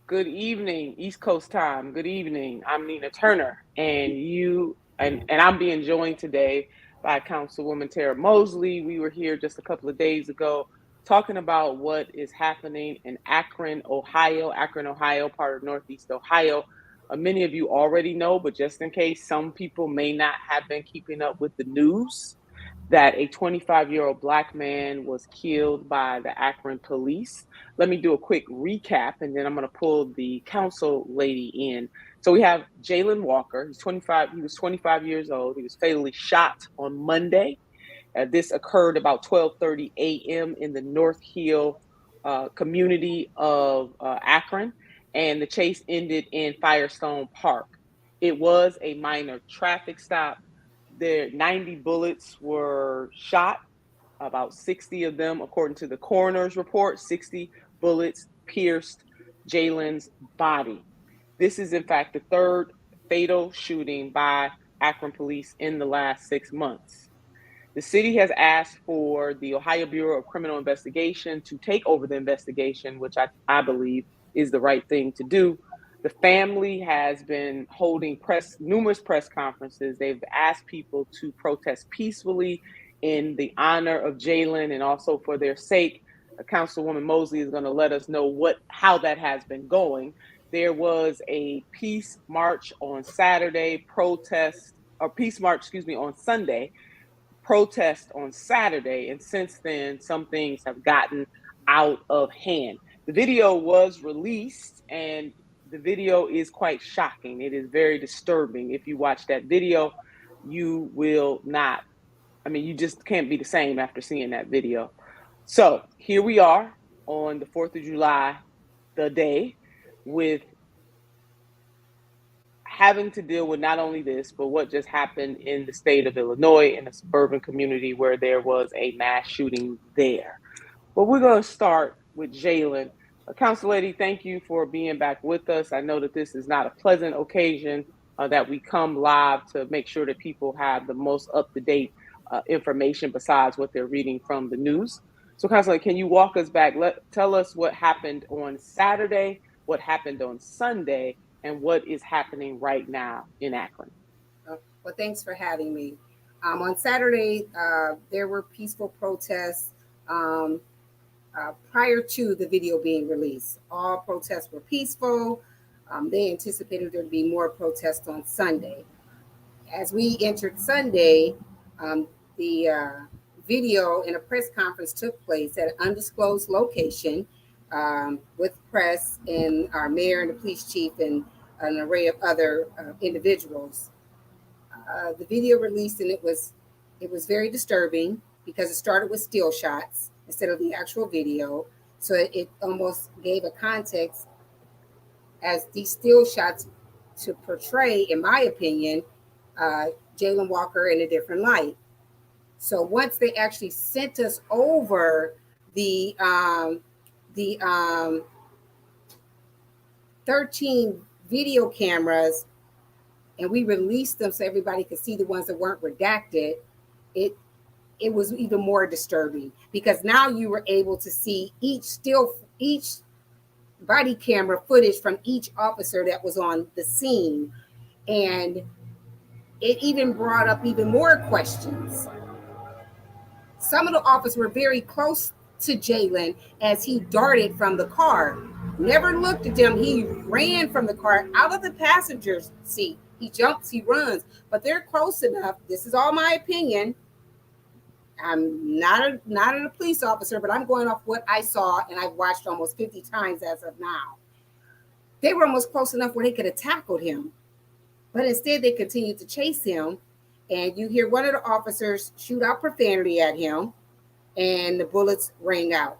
Good evening, East Coast time. Good evening. I'm Nina Turner, and I'm being joined today by Councilwoman Tara Mosley. We were here just a couple of days ago talking about what is happening in Akron, Ohio, part of Northeast Ohio. Many of you already know, but just in case some people may not have been keeping up with the news, that a 25-year-old Black man was killed by the Akron police. Let me do a quick recap, and then I'm going to pull the council lady in. So we have Jayland Walker. He's 25. He was 25 years old. He was fatally shot on Monday. This occurred about 12:30 a.m. in the North Hill community of Akron, and the chase ended in Firestone Park. It was a minor traffic stop. There, 90 bullets were shot, about 60 of them, according to the coroner's report. 60 bullets pierced Jayland's body. This is, in fact, the third fatal shooting by Akron police in the last 6 months. The city has asked for the Ohio Bureau of Criminal Investigation to take over the investigation, which I believe is the right thing to do. The family has been holding numerous press conferences. They've asked people to protest peacefully in the honor of Jayland and also for their sake. Councilwoman Mosley is going to let us know how that has been going. There was a peace march on Saturday, peace march, excuse me, on Sunday, protest on Saturday, and since then, some things have gotten out of hand. The video was released, and the video is quite shocking. It is very disturbing. If you watch that video, you will not, you just can't be the same after seeing that video. So here we are on the 4th of July, the day, with having to deal with not only this, but what just happened in the state of Illinois in a suburban community where there was a mass shooting there. But we're going to start with Jayland. Council Lady, thank you for being back with us. I know that this is not a pleasant occasion, that we come live to make sure that people have the most up-to-date information besides what they're reading from the news. So, Council Lady, can you walk us back? Tell us what happened on Saturday, what happened on Sunday, and what is happening right now in Akron. Well, thanks for having me. On Saturday, there were peaceful protests prior to the video being released. All protests were peaceful. They anticipated there would be more protests on Sunday. As we entered Sunday, the video in a press conference took place at an undisclosed location with press and our mayor and the police chief and an array of other individuals. The video released, and it was very disturbing because it started with still shots instead of the actual video. So it almost gave a context as these still shots to portray, in my opinion, Jayland Walker in a different light. So once they actually sent us over the 13 video cameras, and we released them so everybody could see the ones that weren't redacted, it was even more disturbing because now you were able to see each body camera footage from each officer that was on the scene. And it even brought up even more questions. Some of the officers were very close to Jayland as he darted from the car. Never looked at them. He ran from the car out of the passenger's seat. He jumps, he runs, but they're close enough. This is all my opinion. I'm not a police officer, but I'm going off what I saw, and I've watched almost 50 times as of now. They were almost close enough where they could have tackled him, but instead they continued to chase him. And you hear one of the officers shoot out profanity at him, and the bullets rang out.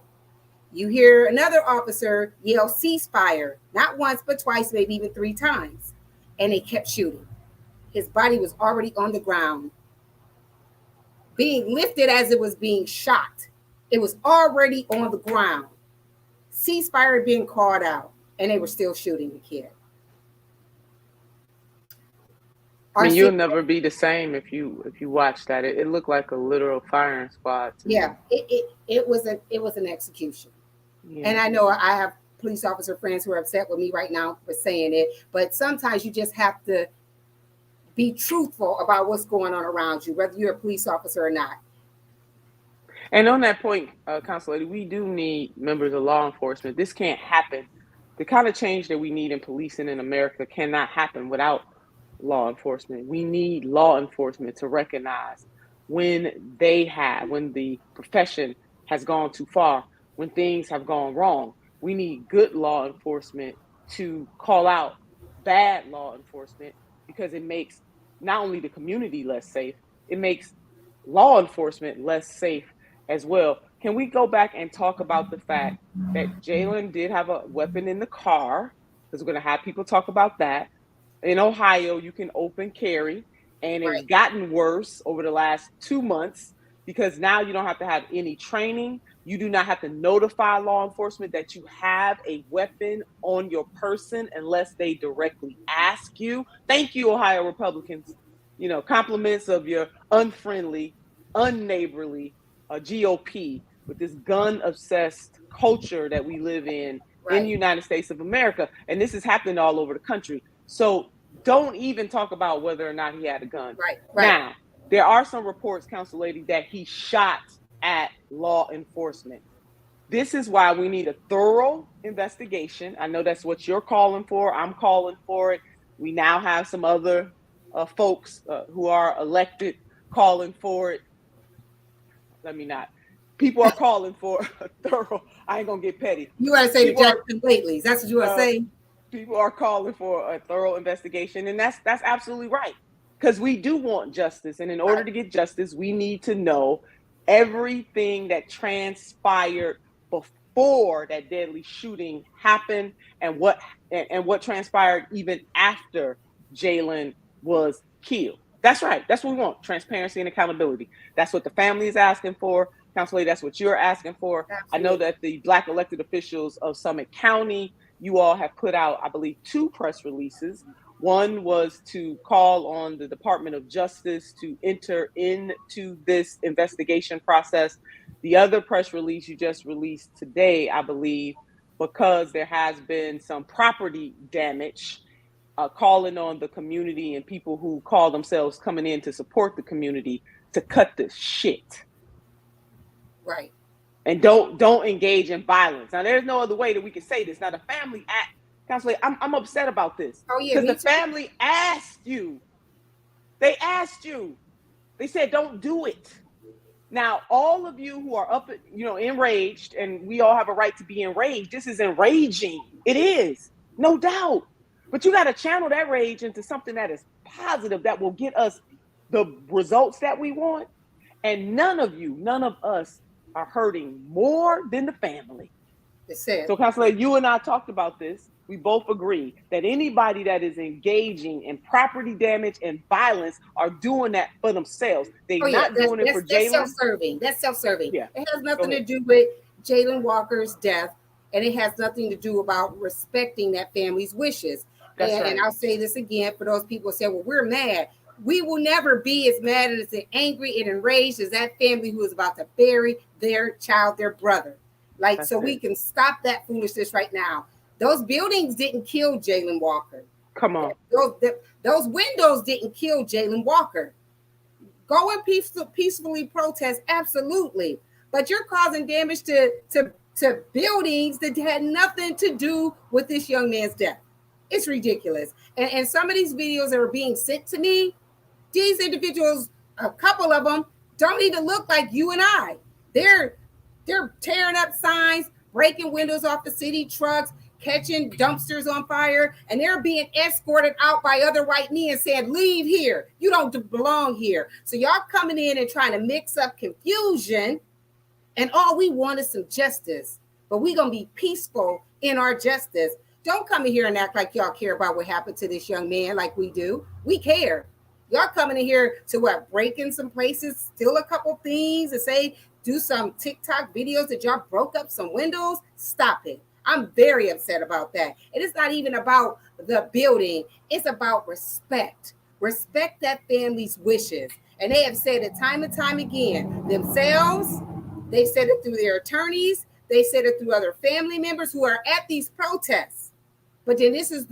You hear another officer yell ceasefire, not once, but twice, maybe even 3 times. And they kept shooting. His body was already on the ground, being lifted as it was being shot. It was already on the ground. Ceasefire being called out, and they were still shooting the kid. You'll never be the same if you watch that. It looked like a literal firing squad. Yeah, it was an execution. Yeah. And I know I have police officer friends who are upset with me right now for saying it, but sometimes you just have to be truthful about what's going on around you, whether you're a police officer or not. And on that point, Council Lady, we do need members of law enforcement. This can't happen. The kind of change that we need in policing in America cannot happen without law enforcement. We need law enforcement to recognize when when the profession has gone too far, when things have gone wrong. We need good law enforcement to call out bad law enforcement, because it makes not only the community less safe, it makes law enforcement less safe as well. Can we go back and talk about the fact that Jayland did have a weapon in the car? Because we're going to have people talk about that. In Ohio, you can open carry, and it's Right. gotten worse over the last 2 months, because now you don't have to have any training. You do not have to notify law enforcement that you have a weapon on your person unless they directly ask you. Thank you, Ohio Republicans. Compliments of your unfriendly, unneighborly GOP with this gun-obsessed culture that we live in the United States of America. And this is happening all over the country. So don't even talk about whether or not he had a gun. Right. Now, there are some reports, Council Lady, that he shot at law enforcement. This is why we need a thorough investigation. I know that's what you're calling for. I'm calling for it. We now have some other folks who are elected calling for it. Let me not. People are calling for a thorough. I ain't gonna get petty. You want to say the Jackson Blakeleys? That's what you want to say. People are calling for a thorough investigation, and that's absolutely right, because we do want justice, and in order to get justice, we need to know everything that transpired before that deadly shooting happened, and what transpired even after Jayland was killed. That's right. That's what we want: transparency and accountability. That's what the family is asking for. Council Lady, that's what you're asking for. Absolutely. I know that the Black elected officials of Summit County, you all have put out, I believe, 2 press releases. One was to call on the Department of Justice to enter into this investigation process. The other press release you just released today, I believe, because there has been some property damage, calling on the community and people who call themselves coming in to support the community to cut this shit. Right. And don't engage in violence. Now, there's no other way that we can say this. Now, the family act, Councilor, I'm upset about this. Oh, yeah. Because the family asked you. They asked you. They said, don't do it. Now, all of you who are up, enraged, and we all have a right to be enraged. This is enraging. It is, no doubt. But you got to channel that rage into something that is positive, that will get us the results that we want. And none of us are hurting more than the family. So, Councilor, you and I talked about this. We both agree that anybody that is engaging in property damage and violence are doing that for themselves. They're not doing it for Jayland. That's self-serving. That's self-serving. Yeah. It has nothing to do with Jayland Walker's death, and it has nothing to do about respecting that family's wishes. And I'll say this again for those people who say, well, we're mad. We will never be as mad and as angry and enraged as that family who is about to bury their child, their brother. We can stop that foolishness right now. Those buildings didn't kill Jayland Walker. Come on. Those windows didn't kill Jayland Walker. Go and peacefully protest, absolutely. But you're causing damage to buildings that had nothing to do with this young man's death. It's ridiculous. And some of these videos that are being sent to me, these individuals, a couple of them, don't even look like you and I. They're tearing up signs, breaking windows off the city trucks, catching dumpsters on fire, and they're being escorted out by other white men saying, leave here. You don't belong here. So y'all coming in and trying to mix up confusion, and all we want is some justice. But we're going to be peaceful in our justice. Don't come in here and act like y'all care about what happened to this young man like we do. We care. Y'all coming in here to break in some places, steal a couple things, and say, do some TikTok videos that y'all broke up some windows. Stop it. I'm very upset about that. It is not even about the building. It's about respect. Respect that family's wishes. And they have said it time and time again themselves. They've said it through their attorneys. They said it through other family members who are at these protests. But then this is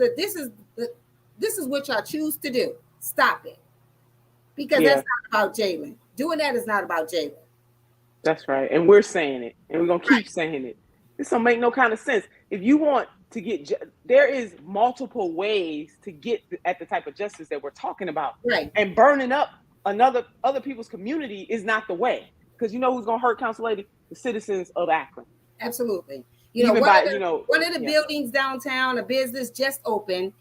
what y'all choose to do. Stop it. Because that's not about Jayland. Doing that is not about Jayland. That's right. And we're saying it. And we're going to keep saying it. This don't make no kind of sense. If you want to get, there is multiple ways to get at the type of justice that we're talking about. Right. And burning up other people's community is not the way. Because you know who's going to hurt, Council Lady? The citizens of Akron. Absolutely. One of the buildings downtown, a business just opened,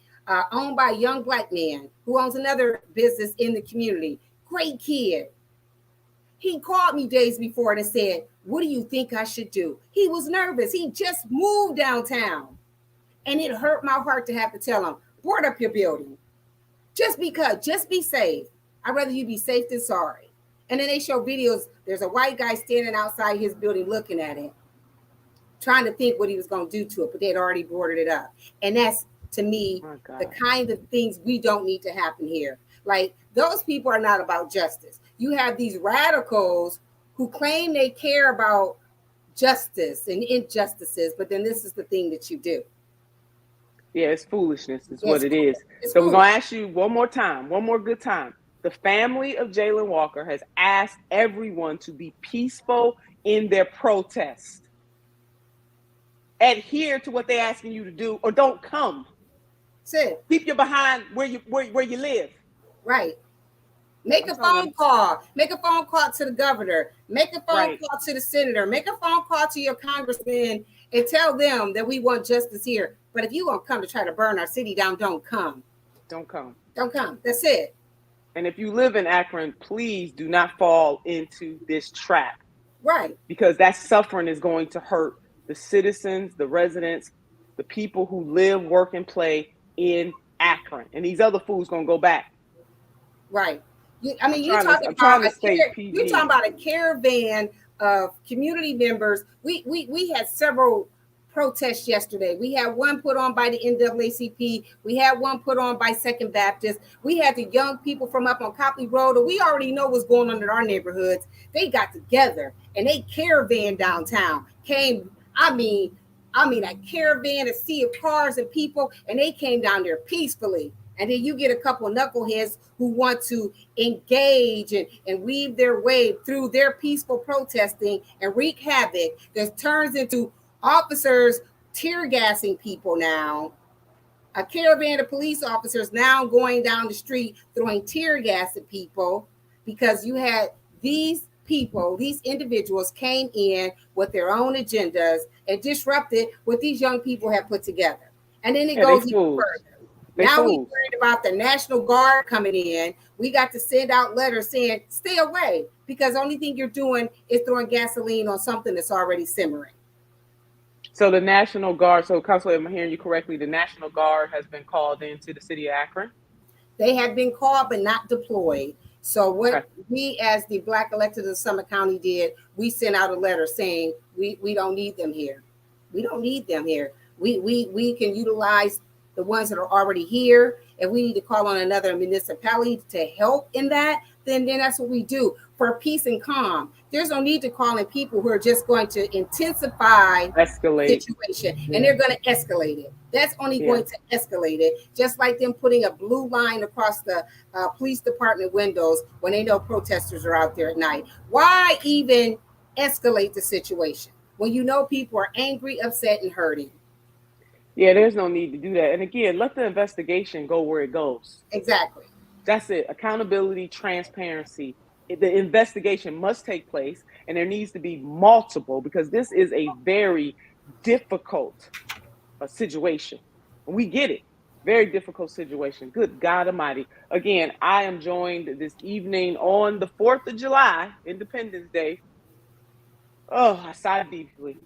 owned by a young Black man who owns another business in the community. Great kid. He called me days before and said, "What do you think I should do?" He was nervous. He just moved downtown. And it hurt my heart to have to tell him, board up your building. Just be safe. I'd rather you be safe than sorry. And then they show videos. There's a white guy standing outside his building looking at it, trying to think what he was going to do to it, but they had already boarded it up. And that's, to me, the kind of things we don't need to happen here. Like, those people are not about justice. You have these radicals who claim they care about justice and injustices, but then this is the thing that you do. Yeah, it's foolishness is what it is. So we're going to ask you one more good time. The family of Jayland Walker has asked everyone to be peaceful in their protest. Adhere to what they're asking you to do, or don't come. Keep your behind where you live. Right. Make a phone call. Make a phone call to the governor. Make a phone call to the senator. Make a phone call to your congressman and tell them that we want justice here. But if you won't come to try to burn our city down, don't come. Don't come. Don't come. That's it. And if you live in Akron, please do not fall into this trap. Right. Because that suffering is going to hurt the citizens, the residents, the people who live, work, and play in Akron. And these other fools going to go back. Right. You're talking about a caravan of community members. We had several protests yesterday. We had one put on by the NAACP. We had one put on by Second Baptist. We had the young people from up on Copley Road, and we already know what's going on in our neighborhoods. They got together and they caravan downtown. A caravan, a sea of cars and people, and they came down there peacefully. And then you get a couple of knuckleheads who want to engage and weave their way through their peaceful protesting and wreak havoc that turns into officers tear gassing people now. A caravan of police officers now going down the street throwing tear gas at people because you had these people, these individuals came in with their own agendas and disrupted what these young people have put together. And then it goes even further. Now we worried about the National Guard coming in. We got to send out letters saying, stay away, because the only thing you're doing is throwing gasoline on something that's already simmering. So the National Guard, Councilor, am I hearing you correctly? The National Guard has been called into the city of Akron? They have been called but not deployed. So what we as the Black electeds of Summit County did, we sent out a letter saying we don't need them here. We don't need them here. We can utilize the ones that are already here. If we need to call on another municipality to help in that, then that's what we do for peace and calm. There's no need to call in people who are just going to intensify escalate situation, and they're going to escalate it. That's only going to escalate it, just like them putting a blue line across the police department windows when they know protesters are out there at night. Why even escalate the situation when you know people are angry, upset, and hurting? Yeah, there's no need to do that. And again, let the investigation go where it goes. Exactly. That's it. Accountability, transparency. The investigation must take place, and there needs to be multiple, because this is a very difficult situation. We get it. Very difficult situation. Good God Almighty. Again, I am joined this evening on the 4th of July, Independence Day. Oh, I sigh deeply.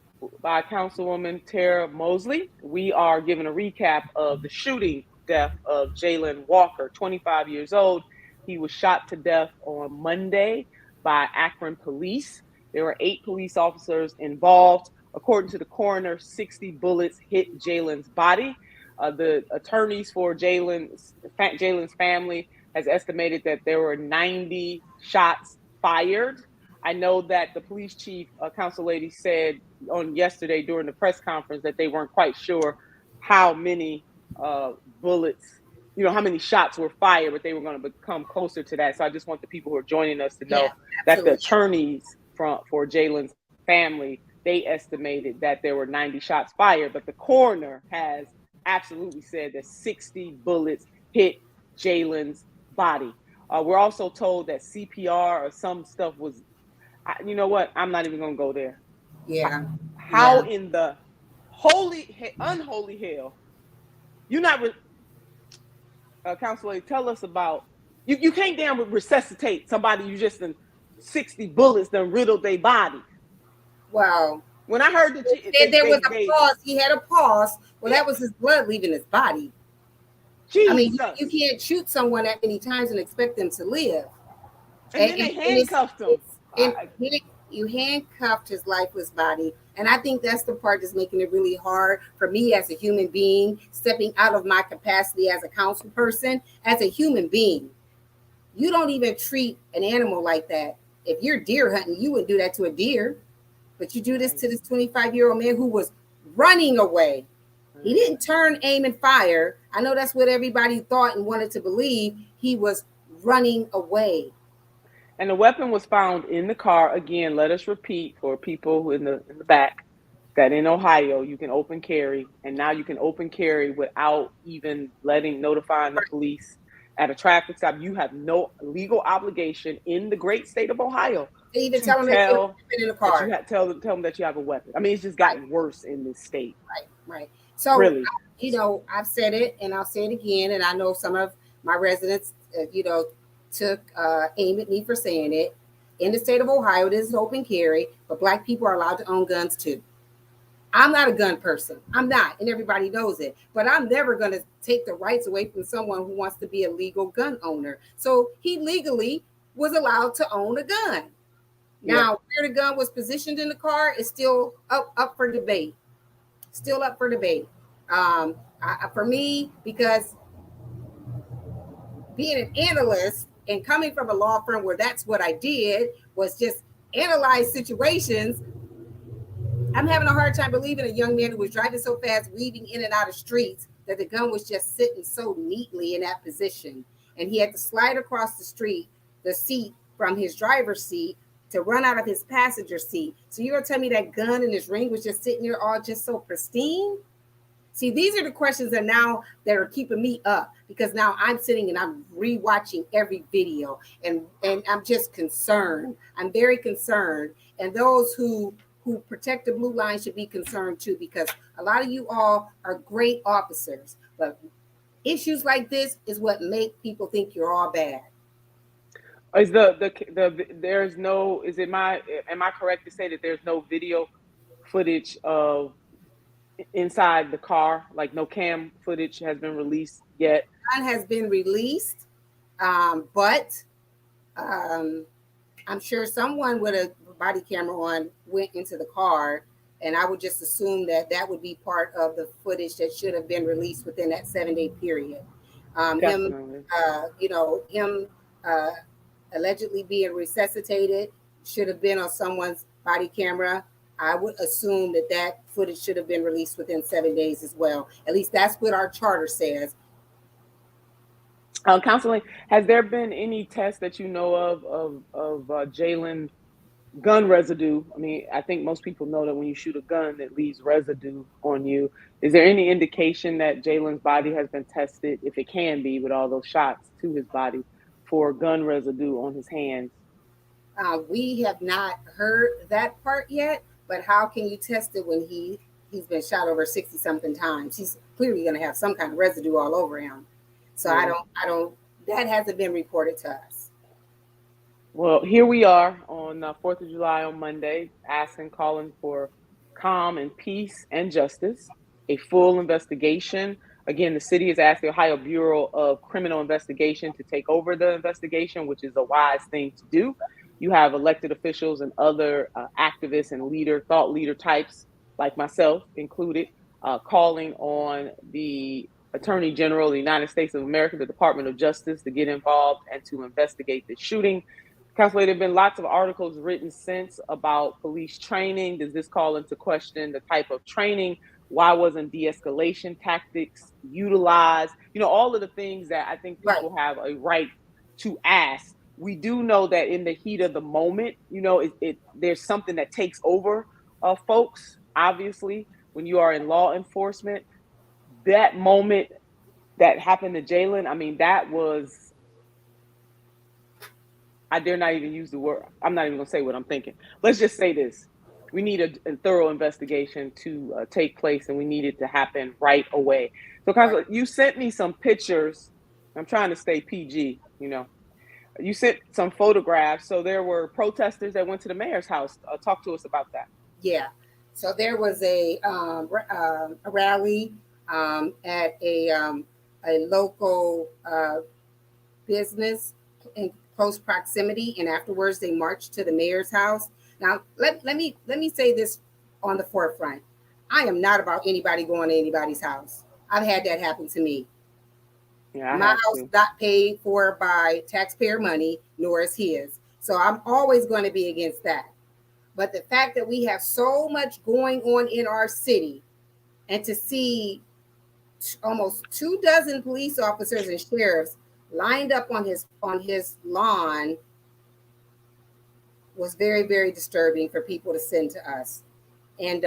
By Councilwoman Tara Mosley. We are giving a recap of the shooting death of Jayland Walker, 25 years old. He was shot to death on Monday by Akron police. There were 8 police officers involved. According to the coroner, 60 bullets hit Jayland's body. The attorneys for Jayland's family has estimated that there were 90 shots fired. I know that the police chief, council lady, said on yesterday during the press conference that they weren't quite sure how many bullets, how many shots were fired, but they were going to become closer to that. So I just want the people who are joining us to know Yeah, that the absolutely. attorneys for Jayland's family, they estimated that there were 90 shots fired, but the coroner has absolutely said that 60 bullets hit Jayland's body. We're also told that CPR or some stuff was, you know what? I'm not even going to go there. Yeah, How yeah. in the unholy hell, you're not, Counselor, tell us about, you can't damn resuscitate somebody you just in 60 bullets done riddled their body. Wow. When I heard that Said there was a pause. He had a pause. Well, yeah, that was his blood leaving his body. I mean, you Jesus. can't shoot someone that many times and expect them to live. And then they handcuffed him. And you handcuffed his lifeless body. And I think that's the part that's making it really hard for me as a human being, stepping out of my capacity as a council person, as a human being. You don't even treat an animal like that. If you're deer hunting, you would do that to a deer. But you do this to this 25-year-old man who was running away. He didn't turn, aim, and fire. I know that's what everybody thought and wanted to believe. He was running away. And the weapon was found in the car. Again, let us repeat for people in the back that in Ohio you can open carry, and now you can open carry without even notifying the police at a traffic stop. You have no legal obligation in the great state of Ohio They even to tell them that in the car. tell them that you have a weapon. I mean, it's just gotten worse in this state. Right. So, really, I've said it and I'll say it again. And I know some of my residents, took aim at me for saying it. In the state of Ohio, it is open carry, but Black people are allowed to own guns too. I'm not a gun person. I'm not, and everybody knows it. But I'm never going to take the rights away from someone who wants to be a legal gun owner. So he legally was allowed to own a gun. Now, where the gun was positioned in the car is still up for debate. Still up for debate. For me, because being an analyst and coming from a law firm where that's what I did was just analyze situations, I'm having a hard time believing a young man who was driving so fast, weaving in and out of streets, that the gun was just sitting so neatly in that position. And he had to slide across the seat from his driver's seat to run out of his passenger seat. So you're going to tell me that gun in his ring was just sitting there all just so pristine? See, these are the questions that are keeping me up, because now I'm sitting and I'm rewatching every video, and I'm just concerned. I'm very concerned. And those who protect the blue line should be concerned too, because a lot of you all are great officers, but issues like this is what make people think you're all bad. Is there's no, am I correct to say that there's no video footage of inside the car, like no cam footage has been released yet? None has been released, but I'm sure someone with a body camera on went into the car, and I would just assume that would be part of the footage that should have been released within that 7-day period. Him allegedly being resuscitated should have been on someone's body camera. I would assume that footage should have been released within 7 days as well. At least that's what our charter says. Counseling, has there been any tests that you know of Jayland gun residue? I mean, I think most people know that when you shoot a gun, it leaves residue on you. Is there any indication that Jayland's body has been tested, if it can be, with all those shots to his body, for gun residue on his hands? We have not heard that part yet, but how can you test it when he's been shot over 60 something times? He's clearly going to have some kind of residue all over him. So I don't, that hasn't been reported to us. Well, here we are on 4th of July on Monday, calling for calm and peace and justice, a full investigation. Again, the city has asked the Ohio Bureau of Criminal Investigation to take over the investigation, which is a wise thing to do. You have elected officials and other activists and thought leader types like myself included, calling on the Attorney General of the United States of America, the Department of Justice, to get involved and to investigate the shooting. Councilor, there have been lots of articles written since about police training. Does this call into question the type of training? Why wasn't de-escalation tactics utilized? All of the things that I think Right. people have a right to ask. We do know that in the heat of the moment, there's something that takes over folks, obviously, when you are in law enforcement. That moment that happened to Jayland, I mean, that was, I dare not even use the word. I'm not even going to say what I'm thinking. Let's just say this. We need a thorough investigation to take place, and we need it to happen right away. So, Right. Councilor, you sent me some pictures. I'm trying to stay PG. You sent some photographs. So there were protesters that went to the mayor's house. Talk to us about that. Yeah. So there was a rally at a local business in close proximity, and afterwards they marched to the mayor's house. Now, let me say this on the forefront. I am not about anybody going to anybody's house. I've had that happen to me. Yeah, I My have house is to. not paid for by taxpayer money, nor is his. So I'm always going to be against that. But the fact that we have so much going on in our city, and to see almost 2 dozen police officers and sheriffs lined up on his lawn was very, very disturbing for people to send to us. And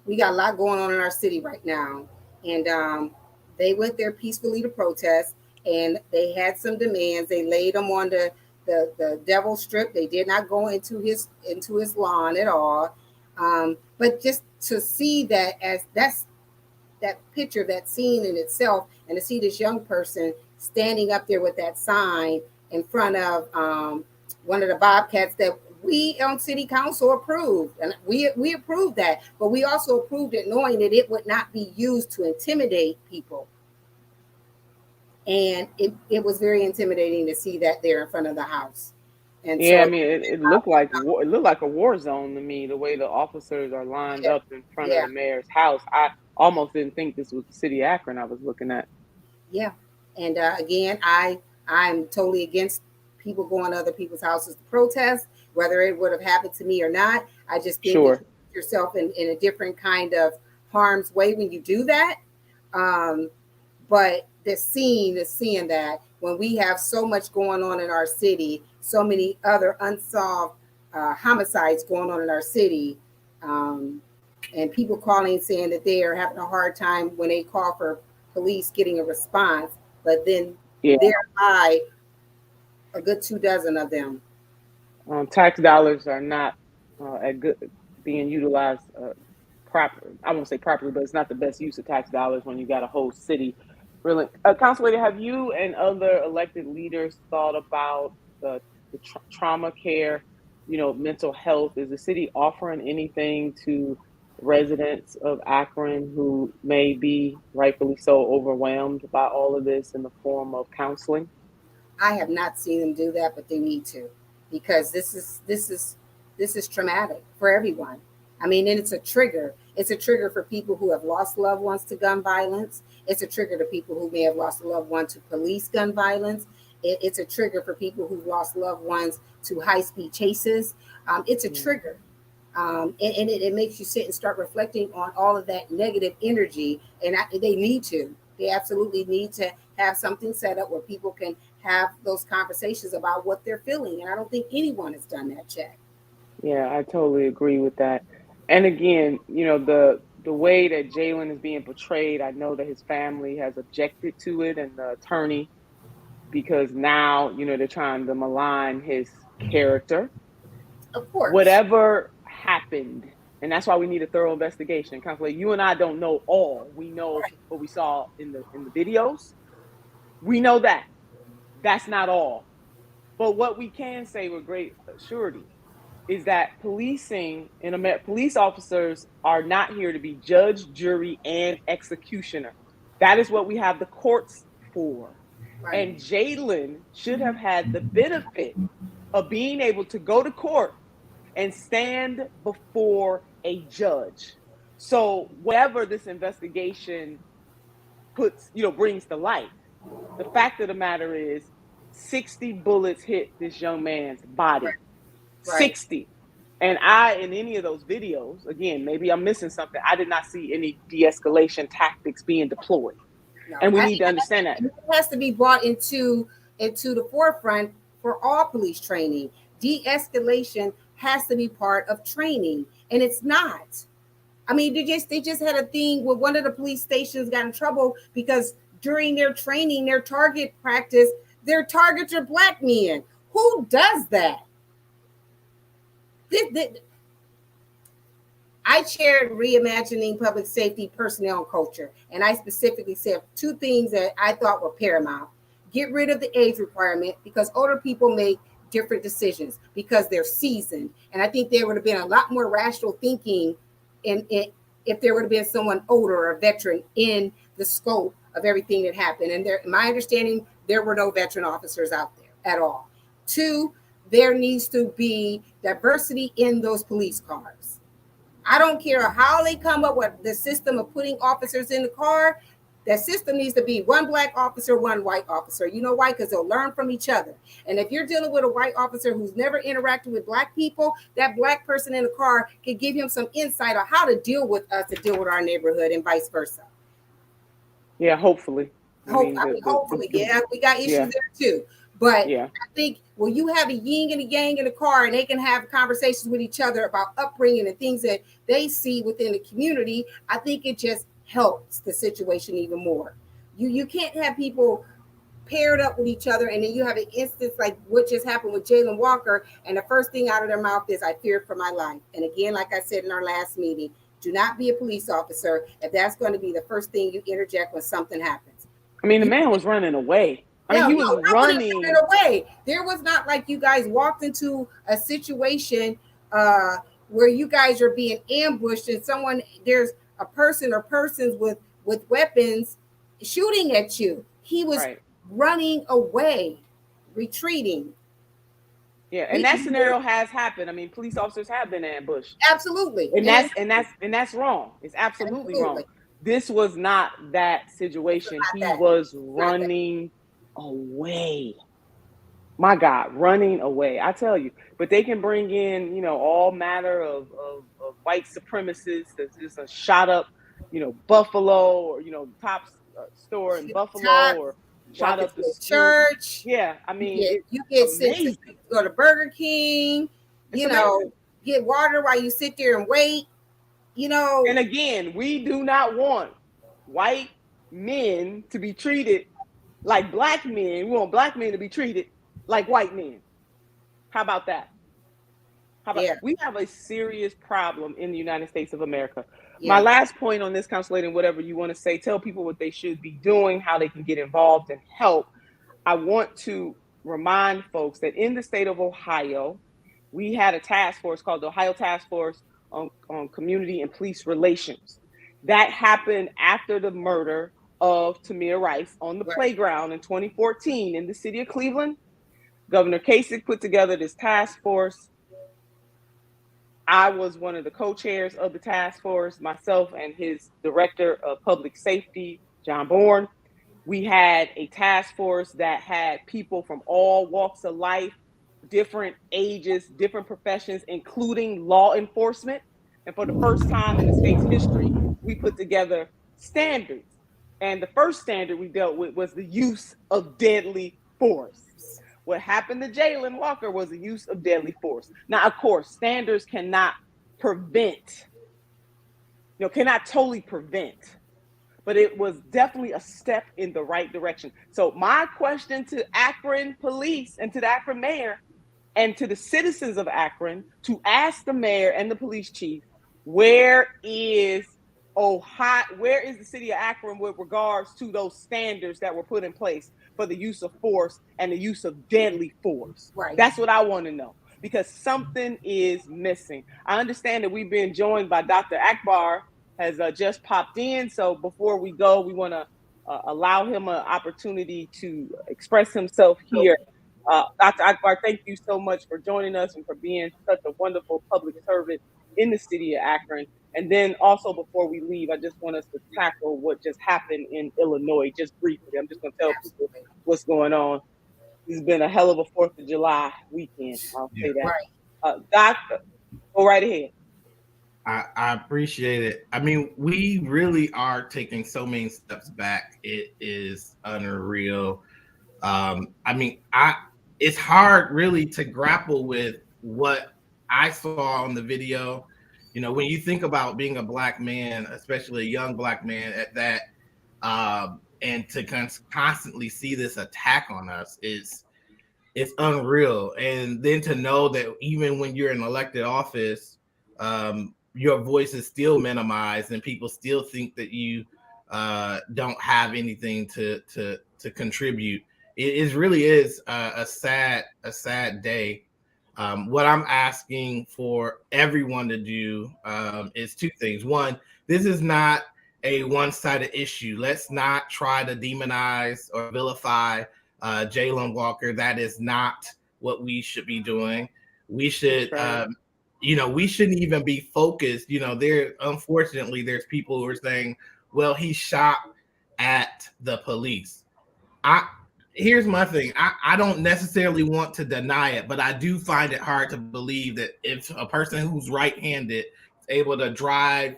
we got a lot going on in our city right now. And they went there peacefully to protest, and they had some demands. They laid them on the devil strip. They did not go into his lawn at all. But just to see that, as that picture, that scene in itself, and to see this young person standing up there with that sign in front of one of the Bobcats that we on city council approved, and we approved that, but we also approved it knowing that it would not be used to intimidate people. And it was very intimidating to see that there in front of the house. And Yeah, I so mean, it looked like war, it looked like a war zone to me. The way the officers are lined yeah, up in front of yeah, the mayor's house, I almost didn't think this was the city of Akron I was looking at. yeah. And again, I'm totally against people going to other people's houses to protest, whether it would have happened to me or not. I just think that you Sure. put yourself in a different kind of harm's way when you do that. Um, but seeing that when we have so much going on in our city, so many other unsolved homicides going on in our city, um, and people calling saying that they are having a hard time when they call for police getting a response, but then Yeah. there lie a good 2 dozen of them. Tax dollars are not at good being utilized proper. I won't say properly, but it's not the best use of tax dollars when you got a whole city. Really, Councilor, have you and other elected leaders thought about the trauma care? Mental health. Is the city offering anything to residents of Akron who may be rightfully so overwhelmed by all of this in the form of counseling? I have not seen them do that, but they need to, because this is traumatic for everyone. I mean, and it's a trigger. It's a trigger for people who have lost loved ones to gun violence. It's a trigger to people who may have lost a loved one to police gun violence. It's a trigger for people who've lost loved ones to high speed chases. It's a Mm. trigger. And it makes you sit and start reflecting on all of that negative energy. And they need to. They absolutely need to have something set up where people can have those conversations about what they're feeling. And I don't think anyone has done that yet. Yeah, I totally agree with that. And again, the way that Jayland is being portrayed, I know that his family has objected to it, and the attorney, because now they're trying to malign his character. Of course. Whatever happened, and that's why we need a thorough investigation. Constantly, you and I don't know all. We know Right. what we saw in the videos. We know that that's not all. But what we can say with great surety is that policing in America, police officers are not here to be judge, jury, and executioner. That is what we have the courts for. Right. And Jaylen should have had the benefit of being able to go to court and stand before a judge. So whatever this investigation brings to light, the fact of the matter is 60 bullets hit this young man's body. Right. 60. And in any of those videos, again, maybe I'm missing something, I did not see any de-escalation tactics being deployed. No, And we need to understand that. it has to be brought into the forefront for all police training. De-escalation has to be part of training, and it's not. I mean, they just had a thing where one of the police stations got in trouble because during their training, their target practice, their targets are black men. Who does that? I chaired Reimagining Public Safety Personnel and Culture, and I specifically said two things that I thought were paramount. Get rid of the age requirement because older people make different decisions because they're seasoned. And I think there would have been a lot more rational thinking if there would have been someone older or a veteran in the scope of everything that happened. And my understanding, there were no veteran officers out there at all. Two, there needs to be diversity in those police cars. I don't care how they come up with the system of putting officers in the car. That system needs to be one black officer, one white officer. You know why? Because they'll learn from each other. And if you're dealing with a white officer who's never interacted with black people, that black person in the car can give him some insight on how to deal with us, to deal with our neighborhood, and vice versa. Yeah, hopefully. Hopefully, yeah, we got issues there too. But yeah. I think when you have a yin and a yang in the car and they can have conversations with each other about upbringing and things that they see within the community, I think it just helps the situation even more. You can't have people paired up with each other and then you have an instance like what just happened with Jayland Walker, and the first thing out of their mouth is, I feared for my life. And again, like I said in our last meeting, do not be a police officer if that's going to be the first thing you interject when something happens. I mean, the man was running away. He was running away. There was not like you guys walked into a situation where you guys are being ambushed and there's a person or persons with weapons shooting at you. He was running away, retreating. Yeah, and that scenario has happened. I mean, police officers have been ambushed. Absolutely. And that's wrong. It's absolutely wrong. This was not that situation. He was running away. My God, running away. I tell you. But they can bring in, all manner of white supremacists. There's just a shot up, Buffalo or, Tops store in Buffalo or shot up the church. Yeah, I mean, you get sent to go to Burger King, get water while you sit there and wait, And again, we do not want white men to be treated like black men. We want black men to be treated like white men. How about that? We have a serious problem in the United States of America. Yeah. My last point on this, Council Lady, whatever you want to say, tell people what they should be doing, how they can get involved and help. I want to remind folks that in the state of Ohio, we had a task force called the Ohio Task Force on Community and Police Relations. That happened after the murder of Tamir Rice on the playground in 2014 in the city of Cleveland. Governor Kasich put together this task force. I was one of the co-chairs of the task force, myself and his director of public safety, John Bourne. We had a task force that had people from all walks of life, different ages, different professions, including law enforcement. And for the first time in the state's history, we put together standards. And the first standard we dealt with was the use of deadly force. What happened to Jayland Walker was the use of deadly force. Now, of course, standards cannot prevent, cannot totally prevent, but it was definitely a step in the right direction. So my question to Akron police and to the Akron mayor and to the citizens of Akron to ask the mayor and the police chief, where is the city of Akron with regards to those standards that were put in place for the use of force and the use of deadly force? Right. That's what I want to know, because something is missing. I understand that we've been joined by Dr. Akbar, has just popped in. So before we go, we want to allow him an opportunity to express himself here. Dr. Akbar, thank you so much for joining us and for being such a wonderful public servant in the city of Akron. And then also before we leave, I just want us to tackle what just happened in Illinois, just briefly. I'm just going to tell people what's going on. It's been a hell of a 4th of July weekend. I'll Yeah. say that. Right. Doctor, go right ahead. I appreciate it. I mean, we really are taking so many steps back. It is unreal. I mean, it's hard really to grapple with what I saw on the video. You know, when you think about being a black man, especially a young black man at that, and to constantly see this attack on us is it's unreal. And then to know that even when you're in elected office, your voice is still minimized and people still think that you don't have anything to contribute. It really is a sad day. What I'm asking for everyone to do is two things. One, this is not a one-sided issue. Let's not try to demonize or vilify Jayland Walker. That is not what we should be doing. We should, Right. we shouldn't even be focused. Unfortunately, there's people who are saying, well, he shot at the police. Here's my thing. I don't necessarily want to deny it, but I do find it hard to believe that if a person who's right-handed is able to drive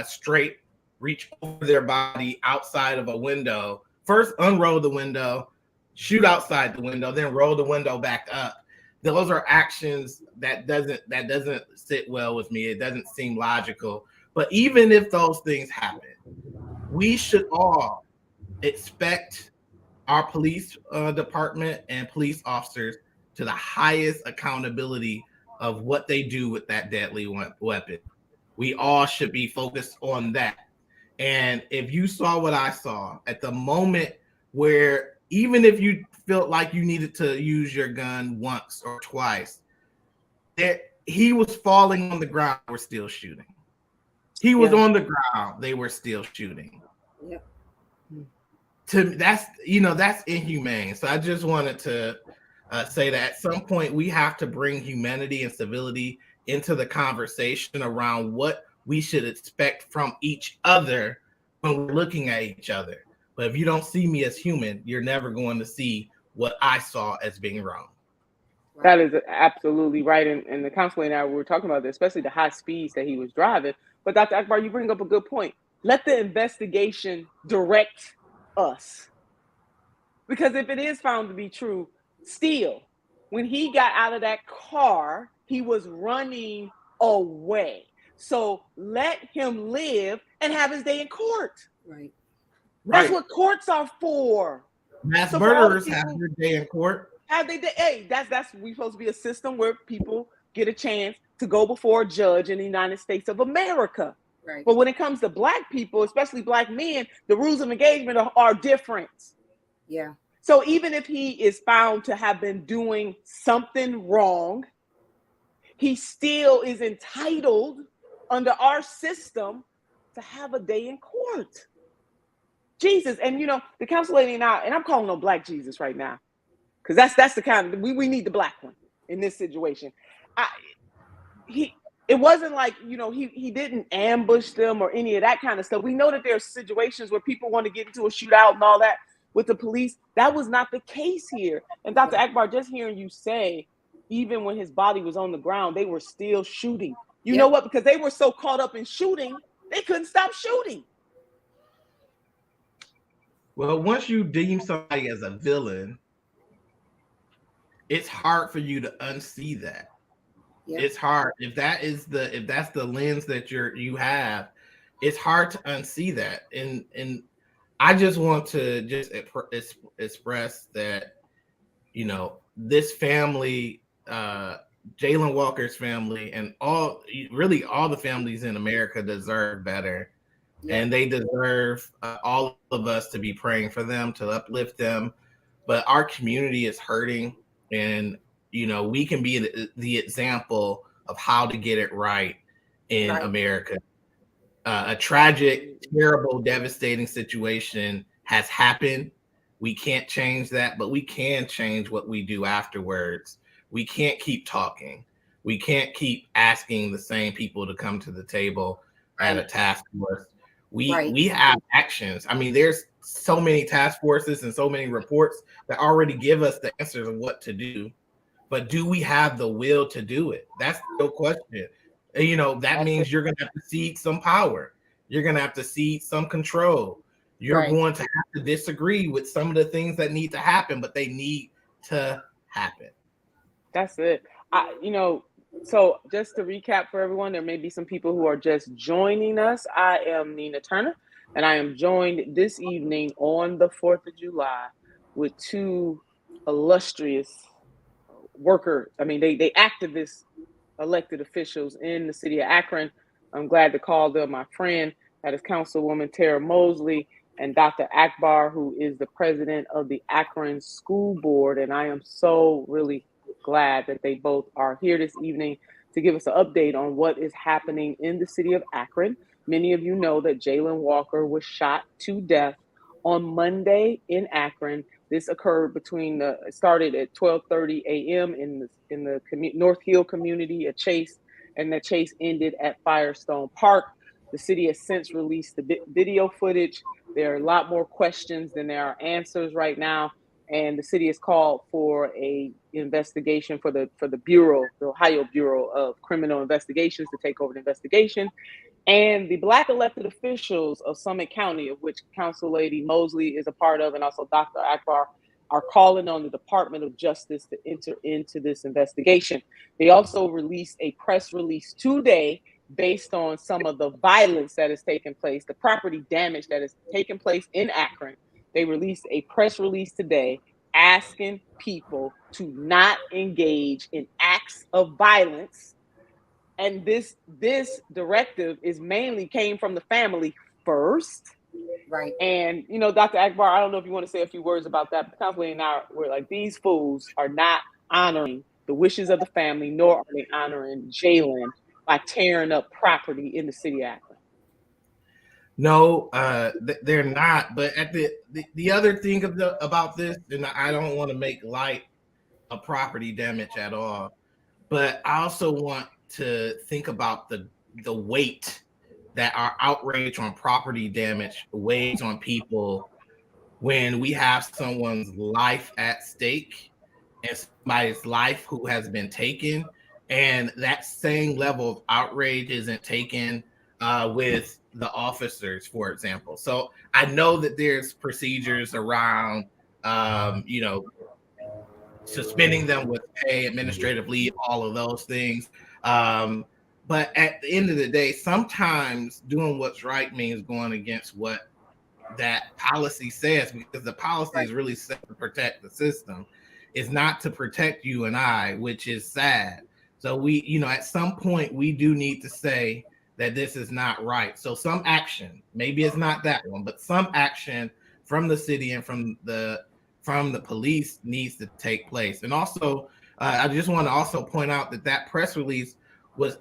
straight, reach over their body outside of a window, first unroll the window, shoot outside the window, then roll the window back up. Those are actions that doesn't sit well with me. It doesn't seem logical. But even if those things happen, we should all expect our police department and police officers to the highest accountability of what they do with that deadly weapon. We all should be focused on that. And if you saw what I saw at the moment where even if you felt like you needed to use your gun once or twice, he was falling on the ground, we're still shooting. He was on the ground, they were still shooting. Yep. That's inhumane. So I just wanted to say that at some point we have to bring humanity and civility into the conversation around what we should expect from each other when we're looking at each other. But if you don't see me as human, you're never going to see what I saw as being wrong. That is absolutely right. And the councilman and I were talking about this, especially the high speeds that he was driving. But Dr. Akbar, you bring up a good point. Let the investigation direct us. Because if it is found to be true, still, when he got out of that car, he was running away. So let him live and have his day in court. Right. That's what courts are for. Mass murderers have their day in court. Have they? Hey, we supposed to be a system where people get a chance to go before a judge in the United States of America. Right. But when it comes to black people, especially black men, the rules of engagement are different. Yeah. So even if he is found to have been doing something wrong, he still is entitled under our system to have a day in court. Jesus, and the council lady and I'm calling on Black Jesus right now, because that's the kind of we need the black one in this situation. It wasn't like he didn't ambush them or any of that kind of stuff. We know that there are situations where people want to get into a shootout and all that with the police. That was not the case here. And Dr. Akbar, just hearing you say, even when his body was on the ground, they were still shooting. You know what? Because they were so caught up in shooting, they couldn't stop shooting. Well, once you deem somebody as a villain, it's hard for you to unsee that. Yep. It's hard if that's the lens that you have. It's hard to unsee that. And I just want to just express that this family, Jayland Walker's family, and all the families in America deserve better. Yeah. And they deserve all of us to be praying for them, to uplift them. But our community is hurting, and we can be the example of how to get it right in America. A tragic, terrible, devastating situation has happened. We can't change that, but we can change what we do afterwards. We can't keep talking. We can't keep asking the same people to come to the table at a task force. We have actions. I mean, there's so many task forces and so many reports that already give us the answers of what to do. But do we have the will to do it? That's the real question. And, you know, that That's it. means you're going to have to cede some power. You're going to have to cede some control. You're Right. going to have to disagree with some of the things that need to happen, but they need to happen. That's it. So just to recap for everyone, there may be some people who are just joining us. I am Nina Turner, and I am joined this evening on the 4th of July with two illustrious they activist elected officials in the city of Akron. I'm glad to call them my friend. That is Councilwoman Tara Mosley and Dr. Akbar, who is the president of the Akron School Board. And I am so really glad that they both are here this evening to give us an update on what is happening in the city of Akron. Many of you know that Jayland Walker was shot to death on Monday in Akron. This occurred started at 12:30 a.m. in the North Hill community at Chase, and the chase ended at Firestone Park. The city has since released the video footage. There are a lot more questions than there are answers right now, and the city has called for a investigation for the bureau, the Ohio Bureau of Criminal Investigations, to take over the investigation. And the Black elected officials of Summit County, of which Council Lady Mosley is a part of, and also Dr. Akbar, are calling on the Department of Justice to enter into this investigation. They also released a press release today based on some of the violence that has taken place, the property damage that has taken place in Akron. They released a press release today asking people to not engage in acts of violence. And this directive is mainly came from the family first. Right. And, Dr. Akbar, I don't know if you want to say a few words about that, but Councilwoman and I were like, these fools are not honoring the wishes of the family, nor are they honoring Jayland by tearing up property in the city of Akron. No, they're not. But at the other thing about this, and I don't want to make light of property damage at all, but I also want to think about the weight that our outrage on property damage weighs on people when we have someone's life at stake and somebody's life who has been taken, and that same level of outrage isn't taken with the officers, for example. So I know that there's procedures around, suspending them with pay, administrative leave, all of those things. But at the end of the day, sometimes doing what's right means going against what that policy says, because the policy is really set to protect the system. It's not to protect you and I, which is sad. So we, at some point, we do need to say that this is not right. So some action, maybe it's not that one, but some action from the city and from the police needs to take place. And also, I just want to also point out that press release was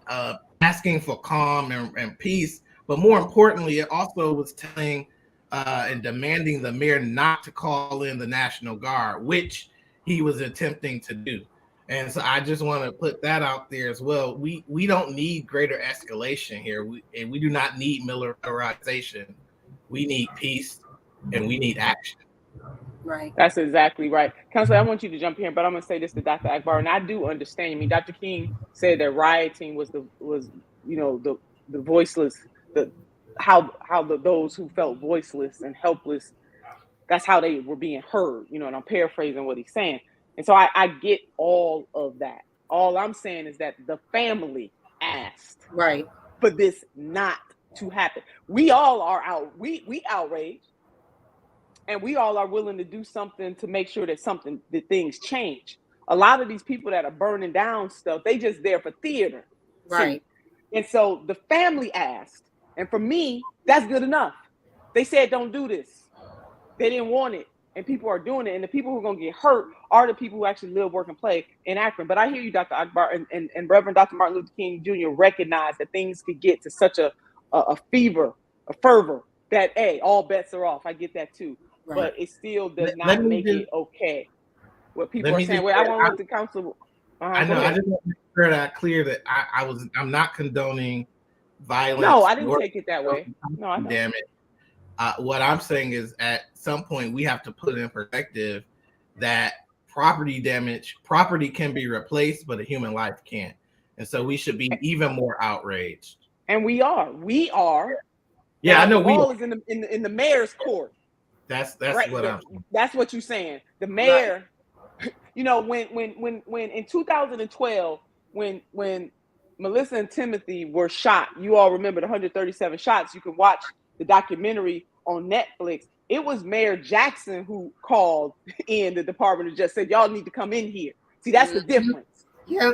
asking for calm and peace, but more importantly, it also was telling and demanding the mayor not to call in the National Guard, which he was attempting to do. And so I just want to put that out there as well. We don't need greater escalation here. We do not need militarization. We need peace and we need action. Right. That's exactly right. Counselor, I want you to jump in, but I'm going to say this to Dr. Akbar, and I do understand. I mean, Dr. King said that rioting was the voiceless, those who felt voiceless and helpless, that's how they were being heard, and I'm paraphrasing what he's saying. And so I get all of that. All I'm saying is that the family asked for this not to happen. We all are out. We outraged. And we all are willing to do something to make sure that things change. A lot of these people that are burning down stuff, they just there for theater. Right. See? And so the family asked, and for me, that's good enough. They said, don't do this. They didn't want it, and people are doing it. And the people who are going to get hurt are the people who actually live, work, and play in Akron. But I hear you, Dr. Akbar, and Reverend Dr. Martin Luther King Jr. recognize that things could get to such a fervor that, hey, all bets are off. I get that too. Right. But it still does not make it okay. What people are saying. Wait, I want to let the council. I know. I just want to make sure that I clear that I'm not condoning violence. No, I didn't take it that way. No, I know. Damn it. What I'm saying is, at some point, we have to put in perspective that property can be replaced, but a human life can't. And so we should be even more outraged. And we are. Yeah, I Now know the we ball are. is in the mayor's court, That's right? what I'm saying. That's what you're saying. The Right. mayor, when in 2012, when Melissa and Timothy were shot, you all remember the 137 shots. You can watch the documentary on Netflix. It was Mayor Jackson who called in the Department of Justice, said, y'all need to come in here. See, that's the difference. Yeah,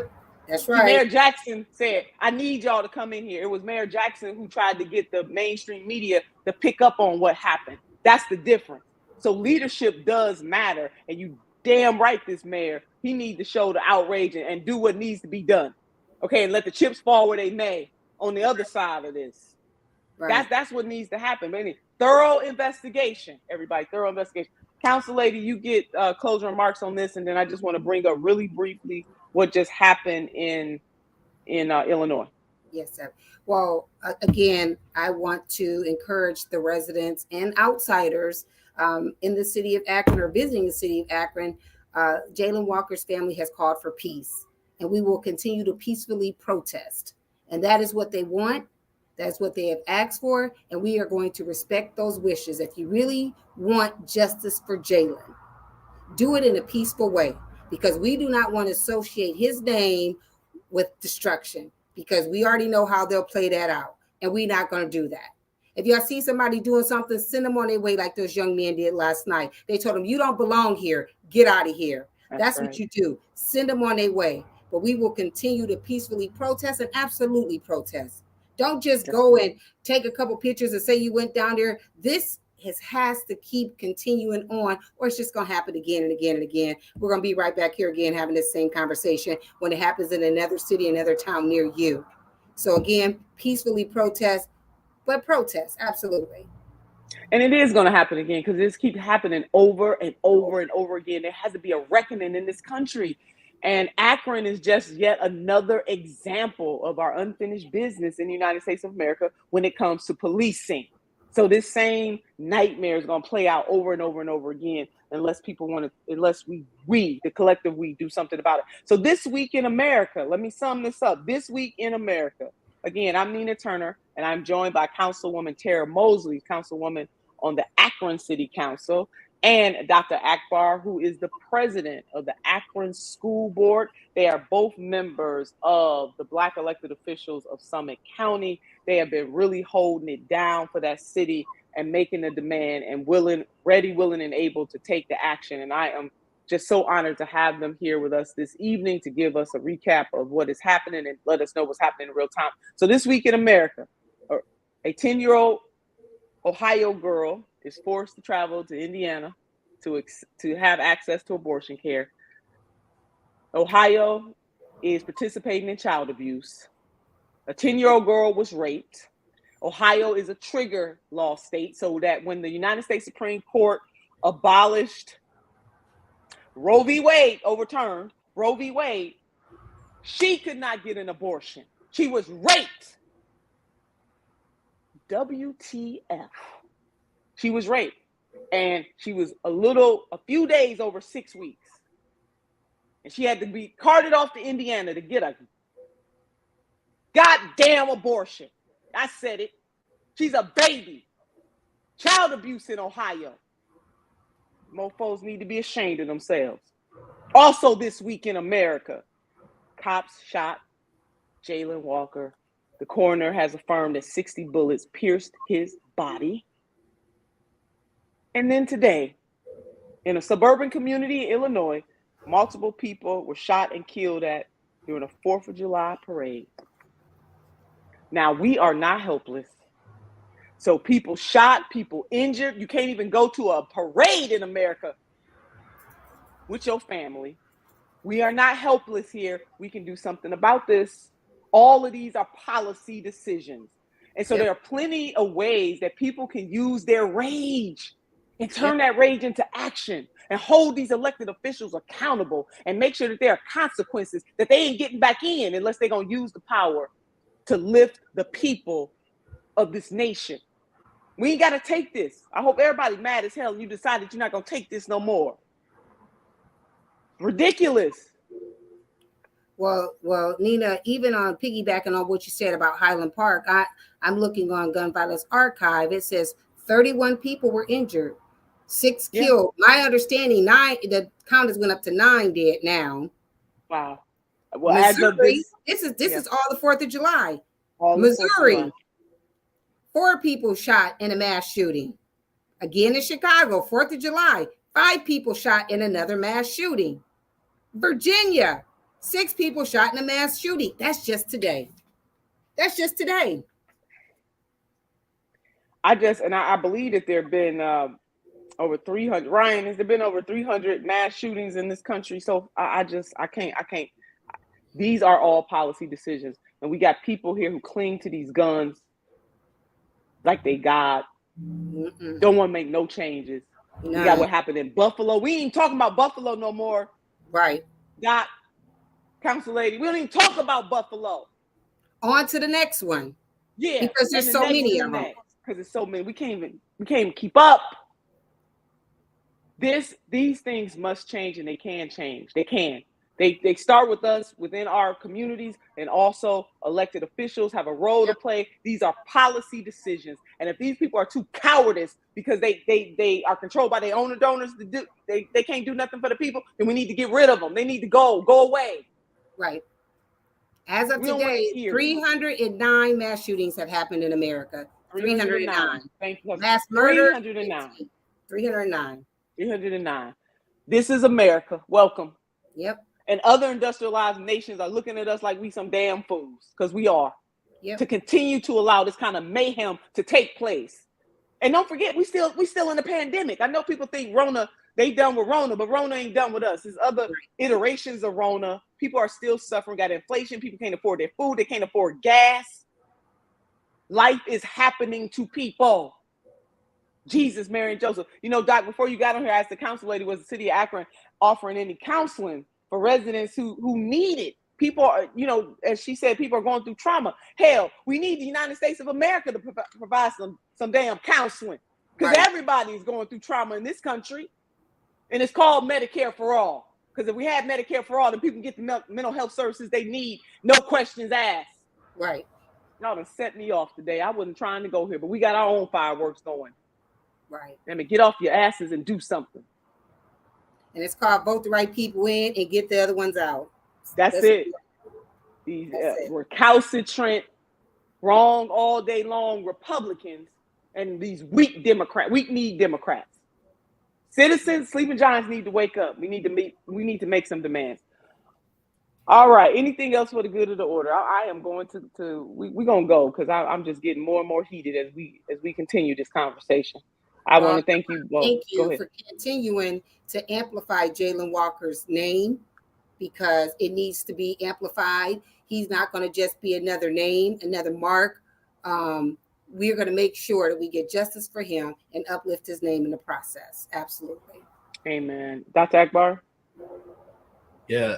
that's See, right. Mayor Jackson said, I need y'all to come in here. It was Mayor Jackson who tried to get the mainstream media to pick up on what happened. That's the difference. So leadership does matter. And you damn right, this mayor, he needs to show the outrage and do what needs to be done. Okay, and let the chips fall where they may on the other side of this. Right. That's what needs to happen. But thorough investigation, everybody, thorough investigation. Council lady, you get closing remarks on this, and then I just want to bring up really briefly what just happened in Illinois. Yes, sir. Well, again, I want to encourage the residents and outsiders in the city of Akron or visiting the city of Akron. Jayland Walker's family has called for peace, and we will continue to peacefully protest. And that is what they want. That's what they have asked for, and we are going to respect those wishes. If you really want justice for Jayland, do it in a peaceful way, because we do not want to associate his name with destruction, because we already know how they'll play that out, and we're not going to do that. If y'all see somebody doing something, send them on their way like those young men did last night. They told them, you don't belong here. Get out of here. That's right. What you do. Send them on their way. But we will continue to peacefully protest and absolutely protest. Don't just go and take a couple pictures and say you went down there. This has to keep continuing on, or it's just going to happen again and again and again. We're going to be right back here again having this same conversation when it happens in another city, another town near you. So again, peacefully protest, but protest, absolutely. And it is going to happen again, because this keeps happening over and over and over again. There has to be a reckoning in this country. And Akron is just yet another example of our unfinished business in the United States of America when it comes to policing. So this same nightmare is going to play out over and over and over again unless we, the collective we, do something about it. So this week in America, let me sum this up. This week in America, again, I'm Nina Turner, and I'm joined by Councilwoman Tara Mosley, Councilwoman on the Akron City Council, and Dr. Akbar, who is the president of the Akron School Board. They are both members of the Black elected officials of Summit County. They have been really holding it down for that city and making the demand and ready, willing, and able to take the action. And I am just so honored to have them here with us this evening to give us a recap of what is happening and let us know what's happening in real time. So this week in America, a 10-year-old Ohio girl is forced to travel to Indiana to have access to abortion care. Ohio is participating in child abuse. A 10-year-old girl was raped. Ohio is a trigger law state, so that when the United States Supreme Court abolished Roe v. Wade, overturned Roe v. Wade, she could not get an abortion. She was raped. WTF. She was raped, and she was a few days over 6 weeks. And she had to be carted off to Indiana to get a goddamn abortion. I said it. She's a baby. Child abuse in Ohio. Mofos need to be ashamed of themselves. Also this week in America, cops shot Jayland Walker. The coroner has affirmed that 60 bullets pierced his body. And then today, in a suburban community in Illinois, multiple people were shot and killed during a 4th of July parade. Now, we are not helpless. So people shot, people injured. You can't even go to a parade in America with your family. We are not helpless here. We can do something about this. All of these are policy decisions. And so there are plenty of ways that people can use their rage and turn that rage into action and hold these elected officials accountable and make sure that there are consequences, that they ain't getting back in unless they're going to use the power to lift the people of this nation. We ain't got to take this. I hope everybody mad as hell and you decided you're not going to take this no more. Ridiculous. Well, Nina, even on piggybacking on what you said about Highland Park, I'm looking on Gun Violence Archive. It says 31 people were injured, 6 killed. My understanding, the count has went up to 9 dead now. Wow. Well, Missouri, this is all the 4th of July. Missouri, 4 people shot in a mass shooting. Again in Chicago, 4th of July, 5 people shot in another mass shooting. Virginia, 6 people shot in a mass shooting. That's just today. I believe that there have been over 300. Ryan, has there been over 300 mass shootings in this country? So I can't. These are all policy decisions. And we got people here who cling to these guns like they God. Don't want to make no changes. No. We got what happened in Buffalo. We ain't talking about Buffalo no more. Right. Got Council Lady. We don't even talk about Buffalo. On to the next one. Yeah. Because there's so many of them. Because it's so many. We can't even keep up. These things must change, and they can change. They can. They start with us within our communities, and also elected officials have a role to play. These are policy decisions. And if these people are too cowardice because they are controlled by their owner donors to do, they can't do nothing for the people, then we need to get rid of them. They need to go away. Right. As of today, 309 mass shootings have happened in America. 309. Thank you. Mass murder. 309. 309. 309. This is America. Welcome. Yep. And other industrialized nations are looking at us like we some damn fools, because we are. Yep. To continue to allow this kind of mayhem to take place. And don't forget, we still in the pandemic. I know people think Rona, they done with Rona, but Rona ain't done with us. There's other iterations of Rona. People are still suffering, got inflation. People can't afford their food. They can't afford gas. Life is happening to people. Jesus, Mary, and Joseph. You know, Doc, before you got on here, I asked the council lady, was the city of Akron offering any counseling for residents who need it? People are, you know, as she said, people are going through trauma. Hell, we need the United States of America to provide some damn counseling, because everybody is going through trauma in this country. And it's called Medicare for all. Because if we had Medicare for all, then people can get the mental health services they need, no questions asked. Right. Y'all done set me off today. I wasn't trying to go here, but we got our own fireworks going. Right. I mean, get off your asses and do something. And it's called vote the right people in and get the other ones out. That's it. These recalcitrant, wrong all day long Republicans and these weak need Democrats. Citizens, sleeping giants need to wake up. We need to make some demands. All right. Anything else for the good of the order? I am going we're gonna go, because I'm just getting more and more heated as we continue this conversation. I want to thank you. Thank you for continuing to amplify Jayland Walker's name, because it needs to be amplified. He's not going to just be another name, another mark. We're going to make sure that we get justice for him and uplift his name in the process. Absolutely. Amen. Dr. Akbar? Yeah.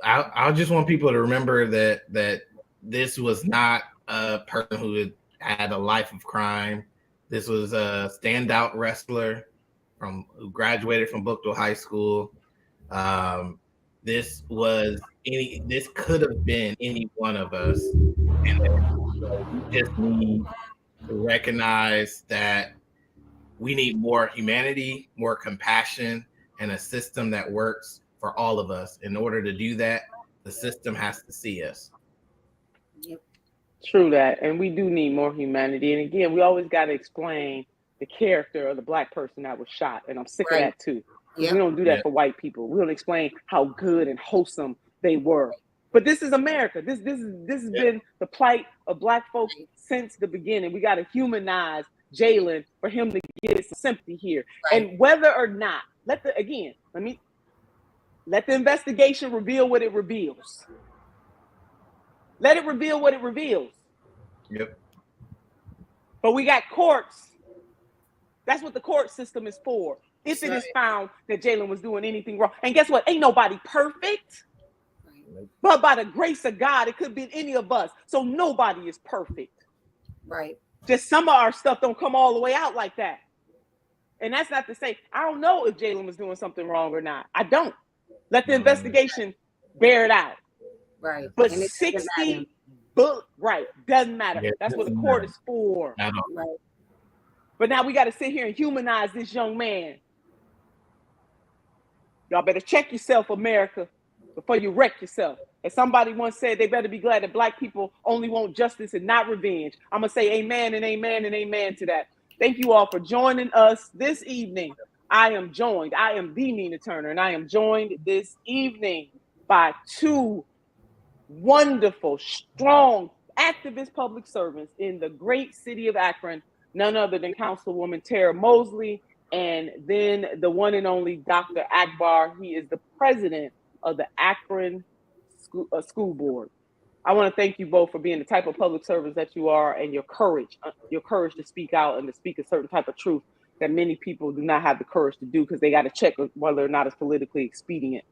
I just want people to remember that this was not a person who had a life of crime. This was a standout wrestler who graduated from Bookville High School. This could have been any one of us. And we just need to recognize that we need more humanity, more compassion, and a system that works for all of us. In order to do that, the system has to see us. Yep. True that. And we do need more humanity. And again, we always got to explain the character of the Black person that was shot. And I'm sick of that too. Yep. We don't do that for white people. We don't explain how good and wholesome they were. But this is America. This has been the plight of Black folks since the beginning. We got to humanize Jayland for him to get some sympathy here. Right. And whether or not, let the investigation reveal what it reveals. Let it reveal what it reveals. Yep. But we got courts. That's what the court system is for. If it is found that Jayland was doing anything wrong. And guess what? Ain't nobody perfect. But by the grace of God, it could be any of us. So nobody is perfect. Right. Just some of our stuff don't come all the way out like that. And that's not to say, I don't know if Jayland was doing something wrong or not. I don't. Let the investigation bear it out. Right. But And it doesn't matter. 60 bullets, right, doesn't matter. Yeah, That's what the doesn't court matter. is for. At all. Right. But now we got to sit here and humanize this young man. Y'all better check yourself, America, before you wreck yourself. As somebody once said, they better be glad that Black people only want justice and not revenge. I'm going to say amen and amen and amen to that. Thank you all for joining us this evening. I am the Nina Turner, and I am joined this evening by two wonderful, strong, activist public servants in the great city of Akron, none other than Councilwoman Tara Mosley, and then the one and only Dr. Akbar. He is the president of the Akron School Board. I want to thank you both for being the type of public servants that you are, and your courage to speak out and to speak a certain type of truth that many people do not have the courage to do because they got to check whether or not it's politically expedient.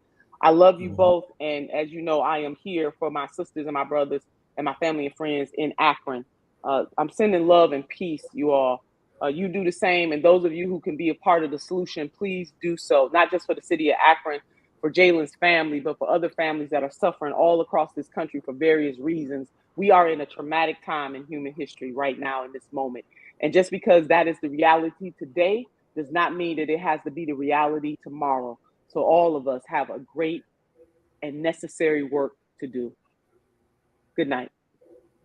I love you both, and as you know, I am here for my sisters and my brothers and my family and friends in Akron. I'm sending love and peace, you all. You do the same, and those of you who can be a part of the solution, please do so, not just for the city of Akron, for Jayland's family, but for other families that are suffering all across this country for various reasons. We are in a traumatic time in human history right now in this moment. And just because that is the reality today does not mean that it has to be the reality tomorrow. So all of us have a great and necessary work to do. Good night.